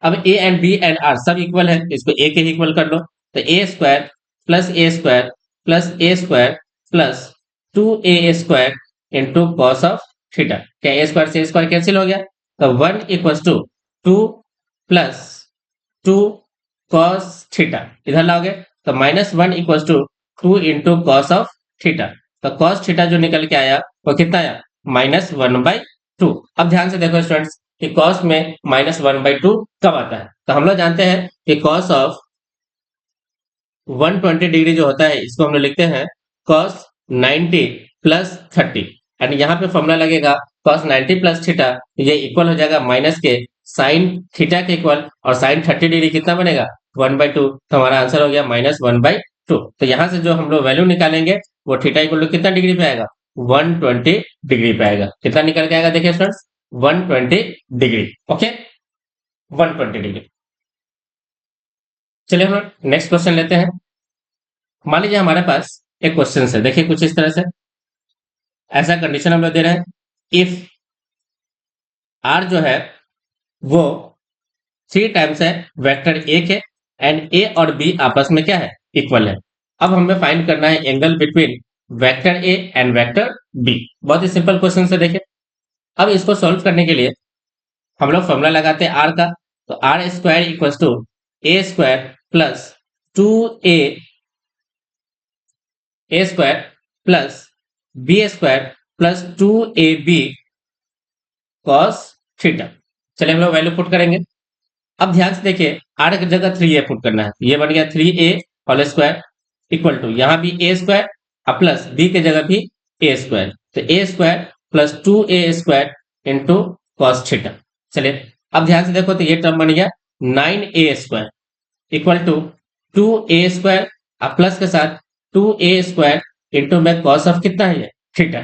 अब A and B and R सब इक्वल है, इसको ए के इक्वल कर लो। तो A square plus A square plus A square plus 2a square into cos of theta. क्या A square से स्क्वायर कैंसिल हो गया? तो 1 equal to 2 plus 2 cos theta इधर लाओगे तो -1 equal to 2 into cos of theta. तो कॉस थीटा जो निकल के आया वो कितना आया? -1/2। अब ध्यान से देखो स्टूडेंट्स कि कॉस में -1/2 कब आता है? तो हम लोग जानते हैं कि कॉस ऑफ 120 डिग्री जो होता है इसको हम लोग लिखते हैं कॉस 90 प्लस 30 एंड यहाँ पे फॉर्मूला लगेगा कॉस 90 प्लस थीटा, ये इक्वल हो जाएगा माइनस के साइन थीटा के इक्वल, और साइन 30 डिग्री कितना बनेगा? 1/2। तो हमारा आंसर हो गया -1/2। तो यहाँ से जो हम लोग वैल्यू निकालेंगे वो थीटा इक्वल टू कितना डिग्री पे आएगा? 120 डिग्री पे आएगा। कितना निकल के आएगा देखिए स्टूडेंट्स? 120 डिग्री। Okay, 120 degree. चलिए हम नेक्स्ट क्वेश्चन लेते हैं। मान लीजिए हमारे पास एक क्वेश्चन है, देखिए कुछ इस तरह से, ऐसा कंडीशन हम लोग दे रहे हैं इफ r जो है वो 3 टाइम्स है वेक्टर a के एंड a और b आपस में क्या है? इक्वल है। अब हमें फाइंड करना है angle between vector a and vector b। बहुत ही सिंपल क्वेश्चन है देखिए। अब इसको सॉल्व करने के लिए हम लोग फॉर्मूला लगाते हैं r का। तो r square equal to a square plus 2a square plus b square plus 2ab cos theta. चलिए हम लोग वैल्यू पुट करेंगे। अब ध्यान से देखिए r की जगह 3a पुट करना है, ये बन गया 3a whole square equal to यहाँ भी a स्क्वायर और प्लस b की जगह भी a स्क्वायर, तो a square plus 2a square into cos theta. चलिए अब ध्यान से देखो तो ये टर्म बन गया 9a square equal to 2a square और प्लस के साथ 2a स्क्वायर इंटू में कॉस ऑफ कितना है? थीटा।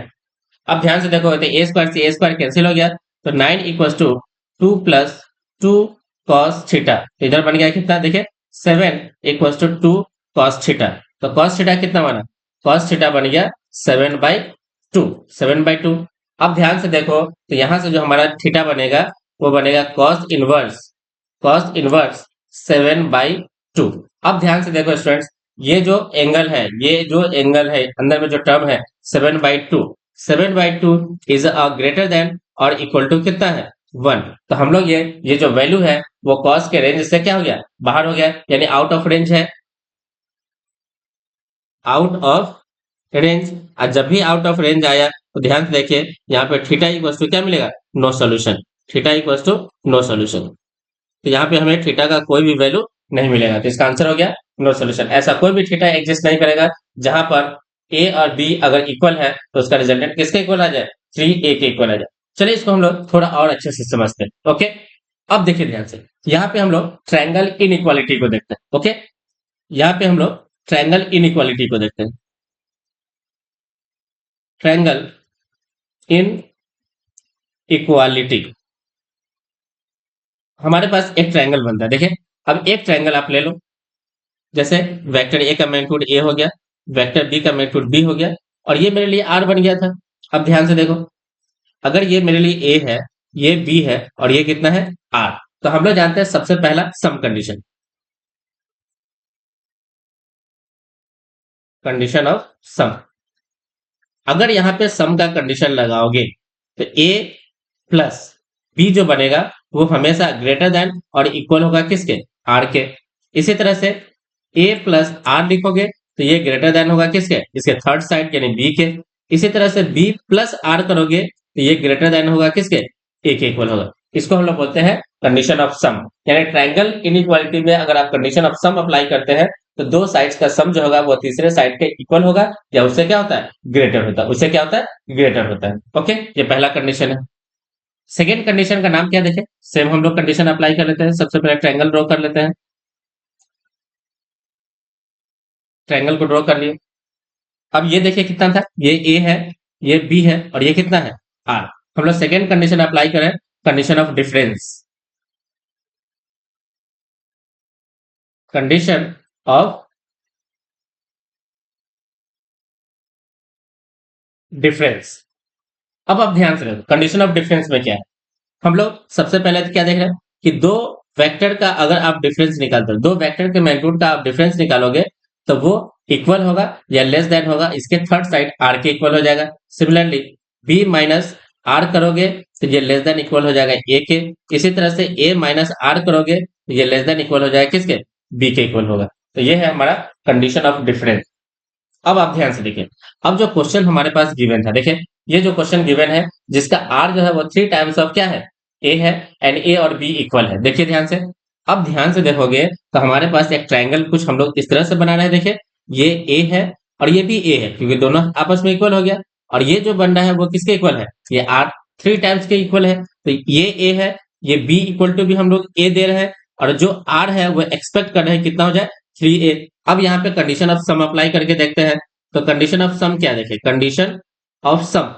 अब ध्यान से देखो तो a स्क्वायर से a स्क्वायर कैंसिल हो गया, तो 9 equal to 2 plus 2 cos theta. इधर बन गया कितना? देखिए 7 इक्वल टू 2 कॉस थीटा। तो कॉस थीटा कितना बना? कॉस थीटा बन गया 7/2। 7/2। अब ध्यान से देखो तो यहाँ से जो हमारा थीटा बनेगा वो बनेगा कॉस इनवर्स 7/2। अब ध्यान से देखो स्टूडेंट्स, ये जो एंगल है अंदर में जो टर्म है 7/2 इज अ ग्रेटर देन और इक्वल टू कितना है? 1। तो हम लोग ये जो वैल्यू है वो कॉस के रेंज से क्या हो गया? बाहर हो गया, यानी आउट ऑफ रेंज है। आउट ऑफ रेंज, और जब भी आउट ऑफ रेंज आया तो ध्यान से देखिए यहाँ पे थीटा इक्वल टू क्या मिलेगा? No solution. Theta equal to no solution. तो यहाँ पे हमें थीटा का कोई भी वैल्यू नहीं मिलेगा, तो इसका आंसर हो गया नो सोल्यूशन। ऐसा कोई भी थीटा एग्जिस्ट नहीं करेगा जहां पर ए और बी अगर इक्वल है तो उसका रिजल्टेंट किसके इक्वल आ जाए? 3a के इक्वल आ जाए। चलिए इसको हम लोग थोड़ा और अच्छे से समझते हैं। ओके, अब देखिए ध्यान से, यहाँ पे हम लोग ट्रायंगल इनइक्वालिटी को देखते हैं। ओके, यहाँ पे हम लोग ट्रायंगल इनइक्वालिटी को देखते हैं। ट्रायंगल इन इक्वालिटी, हमारे पास एक ट्रायंगल बनता है। देखिए अब एक ट्रायंगल आप ले लो, जैसे वेक्टर ए का मैग्नीट्यूड ए हो गया, वेक्टर बी का मैग्नीट्यूड बी हो गया, और ये मेरे लिए आर बन गया था। अब ध्यान से देखो, अगर ये मेरे लिए ए है, ये बी है और ये कितना है? आर, तो हम लोग जानते हैं सबसे पहला some condition, condition of some. अगर यहाँ पे सम का कंडीशन लगाओगे तो ए प्लस बी जो बनेगा वो हमेशा ग्रेटर देन और इक्वल होगा किसके, आर के। इसी तरह से ए प्लस आर लिखोगे तो ये ग्रेटर देन होगा किसके, इसके थर्ड साइड यानी बी के। इसी तरह से बी प्लस आर करोगे तो ये ग्रेटर देन होगा किसके, ए के इक्वल होगा। इसको हम लोग बोलते हैं कंडीशन ऑफ सम। यानी ट्रायंगल इनइक्वालिटी में अगर आप कंडीशन ऑफ सम अप्लाई करते हैं तो दो साइड्स का सम जो होगा वो तीसरे साइड के इक्वल होगा या उससे क्या होता है, ग्रेटर होता है, उससे क्या होता है, ग्रेटर होता है। ओके, ये पहला कंडीशन है। सेकेंड कंडीशन का नाम क्या देखें, सेम हम लोग कंडीशन अप्लाई कर लेते हैं। सबसे पहले ट्रायंगल ड्रॉ कर लेते हैं। ट्रायंगल को ड्रॉ कर लिए। अब ये देखिए कितना था, ये ए है, ये बी है और ये कितना है, आर। हम लोग सेकेंड कंडीशन अप्लाई करें, condition of difference, condition of difference. अब आप ध्यान से देखो कंडीशन ऑफ डिफरेंस में क्या है। हम लोग सबसे पहले तो क्या देख रहे हैं कि दो वेक्टर का अगर आप डिफरेंस निकालते हो, दो वेक्टर के मैग्नीट्यूड का आप डिफरेंस निकालोगे तो वो इक्वल होगा या लेस देन होगा इसके थर्ड साइड आर के इक्वल हो जाएगा। सिमिलरली बी माइनस आर करोगे तो ये लेस देन इक्वल हो जाएगा ए के। इसी तरह से ए माइनस आर करोगे तो ये लेस देन इक्वल हो जाएगा किसके, बी के इक्वल होगा। तो ये है हमारा कंडीशन ऑफ डिफरेंस। अब आप ध्यान से देखिए, अब जो क्वेश्चन हमारे पास गिवन था, देखिए ये जो क्वेश्चन गिवन है जिसका आर जो है वो 3 टाइम्स ऑफ क्या है, ए है, एंड ए और बी इक्वल है। देखिए ध्यान से, अब ध्यान से देखोगे तो हमारे पास एक ट्रायंगल कुछ हम लोग इस तरह से बना रहे हैं। देखिए ये ए है और ये भी ए है क्योंकि दोनों आपस में इक्वल हो गया। और ये जो बन रहा है वो किसके इक्वल है, ये आर 3 टाइम्स के इक्वल है। तो ये ए है, ये बी इक्वल टू भी हम लोग ए दे रहे हैं और जो आर है वो एक्सपेक्ट कर रहे हैं कितना हो जाए, 3a। अब यहाँ पे कंडीशन ऑफ सम अप्लाई करके देखते हैं। तो कंडीशन ऑफ सम क्या देखे, कंडीशन ऑफ सम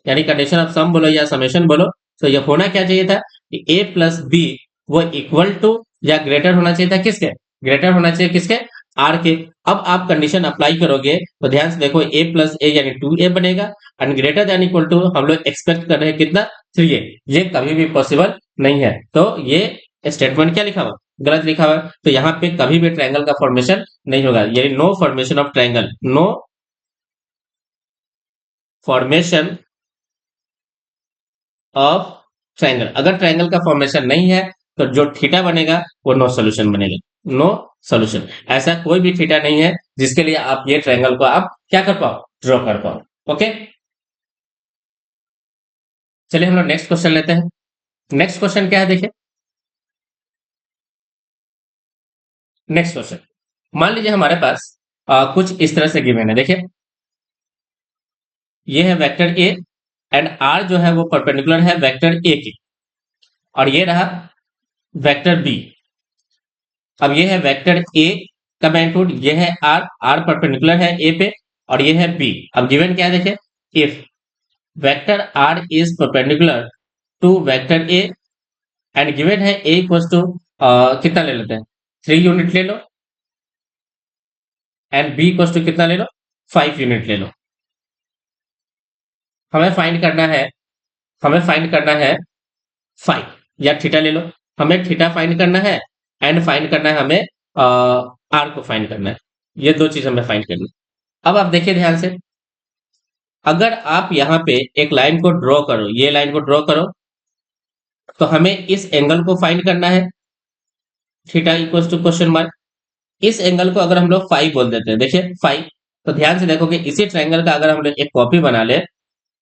यानी कंडीशन ऑफ सम बोलो या समेशन बोलो, तो ये होना क्या चाहिए था कि ए प्लस बी वो इक्वल टू या ग्रेटर होना चाहिए था किसके, ग्रेटर होना चाहिए किसके, आर के। अब आप कंडीशन अप्लाई करोगे तो ध्यान से देखो ए प्लस ए यानी 2a बनेगा and greater than equal to हम लोग एक्सपेक्ट कर रहे हैं कितना, 3a। ये कभी भी पॉसिबल नहीं है। तो ये स्टेटमेंट क्या लिखा हुआ, गलत लिखा हुआ है। तो यहाँ पे कभी भी ट्रायंगल का फॉर्मेशन नहीं होगा, यानी no formation of triangle, no formation of triangle. अगर ट्रायंगल का फॉर्मेशन नहीं है तो जो थीटा बनेगा वो नो सॉल्यूशन बनेगा, नो सॉल्यूशन। ऐसा कोई भी थीटा नहीं है जिसके लिए आप ये ट्रायंगल को आप क्या कर पाओ, ड्रॉ कर पाओ। ओके, चलिए हम लोग नेक्स्ट क्वेश्चन लेते हैं। नेक्स्ट क्वेश्चन क्या है देखिए, नेक्स्ट क्वेश्चन मान लीजिए हमारे पास कुछ इस तरह से गिवन है। देखिए ये है वेक्टर ए एंड आर जो है वो परपेंडिकुलर है वेक्टर ए के, और ये रहा वेक्टर बी। अब ये है वेक्टर ए का मैग्नीट्यूड, ये है आर, आर परपेंडिकुलर है ए पे, और ये है बी। अब गिवन क्या है देखिए, if vector r is perpendicular to vector A and given है ए इक्वल्स टू कितना ले लेते हैं, 3 यूनिट ले लो, एंड बी इक्वल्स टू कितना ले लो, 5 यूनिट ले लो। हमें फाइंड करना है, हमें फाइंड करना है 5 या थीटा ले लो, हमें थीटा फाइंड करना है एंड फाइंड करना है हमें आर को फाइंड करना है। ये दो चीज हमें फाइंड करनी है। अब आप देखिए ध्यान से, अगर आप यहाँ पे एक लाइन को ड्रॉ करो, ये लाइन को ड्रॉ करो, तो हमें इस एंगल को फाइंड करना है, theta equals to question mark. इस एंगल को अगर हम लोग 5 बोल देते हैं, देखिए 5, तो ध्यान से देखोगे इसी ट्रायंगल का अगर हम लोग एक कॉपी बना ले,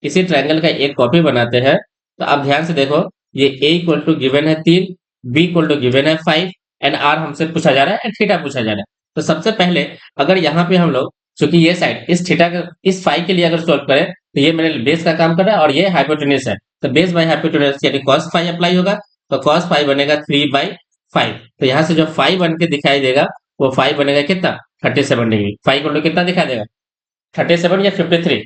इसी ट्रायंगल का एक कॉपी बनाते हैं, तो आप ध्यान से देखो ये a इक्वल टू गिवन है 3, b इक्वल टू गिवन है 5 एंड r हमसे पूछा जा रहा है एंड थीटा पूछा जा रहा है। तो सबसे पहले अगर यहाँ पे हम लोग, चूंकि ये साइड इस थीटा का इस 5 के लिए अगर सॉल्व करें तो ये मेरे बेस का काम कर रहा है और ये हाइपोटेन्यूज है, तो बेस बाय हाइपोटेन्यूज यानी cos 5 अप्लाई होगा, तो cos 5 बनेगा 3/5। तो यहाँ से जो 5 बन के दिखाई देगा वो 5 बनेगा कितना, 37 डिग्री। 5 इक्वल टू कितना दिखाई देगा, 37 या 53,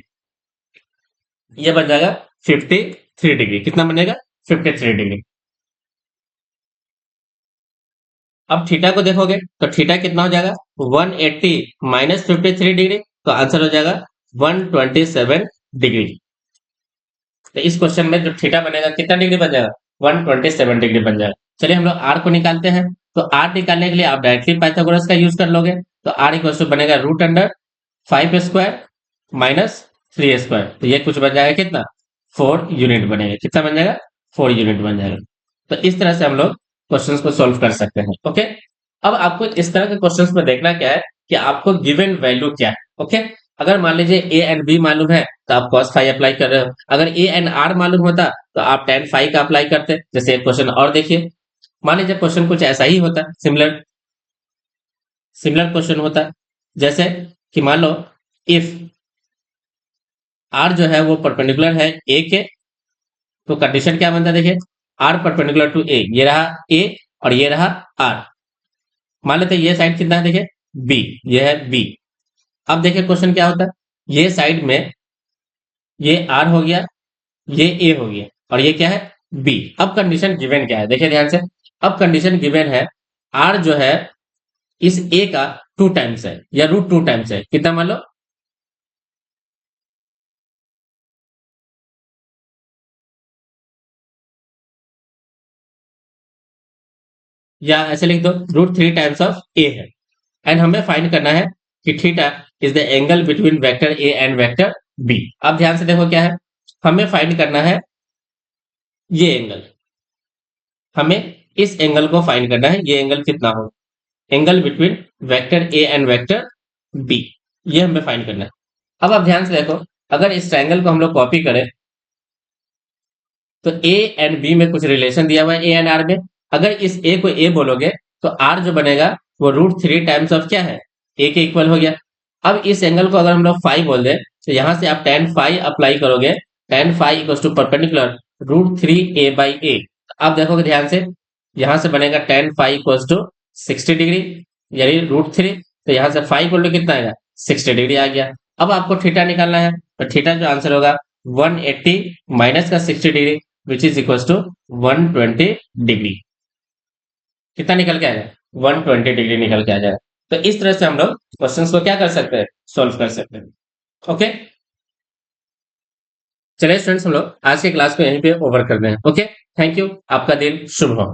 ये बन जाएगा 53 डिग्री। कितना बनेगा, 53 डिग्री। अब थीटा को देखोगे तो थीटा कितना हो जाएगा, 180 माइनस 53 डिग्री, तो आंसर हो जाएगा 127 डिग्री। तो इस क्वेश्चन में जो थीटा बनेगा कितना डिग्री बन जाएगा, 127 डिग्री बन जाएगा। चलिए हम लोग आर को निकालते हैं। तो आर निकालने के लिए आप डायरेक्टली पाइथागोरस का यूज कर लोगे। तो आर इक्वल टू बनेगा रूट अंडर 5² माइनस 3² तो ये कुछ बन जाएगा कितना 4 यूनिट बनेगा। कितना बन जाएगा 4 यूनिट बन जाएगा। तो इस तरह से हम लोग क्वेश्चंस को सॉल्व कर सकते हैं। ओके, अब आपको इस तरह के क्वेश्चंस में देखना क्या है कि आपको गिवन वैल्यू क्या है। ओके, अगर मान लीजिए ए एंड बी मालूम है तो आप cos फाई अप्लाई कर रहे हो। अगर ए एंड आर मालूम होता तो आप tan फाई का अप्लाई करते। जैसे एक क्वेश्चन और देखिए, मान लीजिए क्वेश्चन कुछ ऐसा ही होता है, सिमिलर सिमिलर क्वेश्चन होता है। जैसे कि मान लो इफ आर जो है वो परपेंडिकुलर है ए के, तो कंडीशन क्या बनता है देखिए, आर परपेंडिकुलर टू ए, ये रहा ए और ये रहा आर। मान लेते हैं ये साइड कितना है देखिए बी, ये है बी। अब देखिए क्वेश्चन क्या होता है, ये साइड में ये आर हो गया, ये ए हो गया और ये क्या है बी। अब कंडीशन गिवन क्या है देखिए ध्यान से। अब कंडीशन गिवन है आर जो है इस ए का 2 टाइम्स है या √2 टाइम्स है। कितना मान लो, या ऐसे लिख दो √3 टाइम्स ऑफ ए है। एंड हमें फाइंड करना है कि theta is the angle between vector A and vector B. अब ध्यान से देखो क्या है, हमें फाइंड करना है ये एंगल, हमें इस एंगल को फाइंड करना है, ये एंगल कितना हो, angle between vector A and vector B, ये हमें फाइंड करना है। अब आप ध्यान से देखो, अगर इस ट्रायंगल को हम लोग कॉपी करें तो ए एंड बी में कुछ रिलेशन दिया हुआ है ए एंड आर में। अगर इस ए को ए बोलोगे तो आर जो बनेगा वो √3 टाइम्स ऑफ क्या है ए के इक्वल हो गया। अब इस एंगल को अगर हम लोग फाई बोल दें तो यहां से आप tan फाई अप्लाई करोगे, tan phi equal to perpendicular √3a/a। अब देखोगे ध्यान से, यहां से बनेगा tan phi equal to 60 degree यानी √3, तो यहां से फाई इक्वल टू कितना आएगा 60 डिग्री आ गया। अब आपको थीटा निकालना है, तो थीटा जो आंसर होगा 180 माइनस का 60 degree which is equal to 120 degree. कितना निकल के आएगा 120 डिग्री निकल के आ जाएगा। तो इस तरह से हम लोग क्वेश्चंस को क्या कर सकते हैं, सॉल्व कर सकते हैं। ओके, चलिए स्टूडेंट्स हम लोग आज के क्लास को यहीं पे ओवर करते हैं। ओके, थैंक यू, आपका दिन शुभ हो।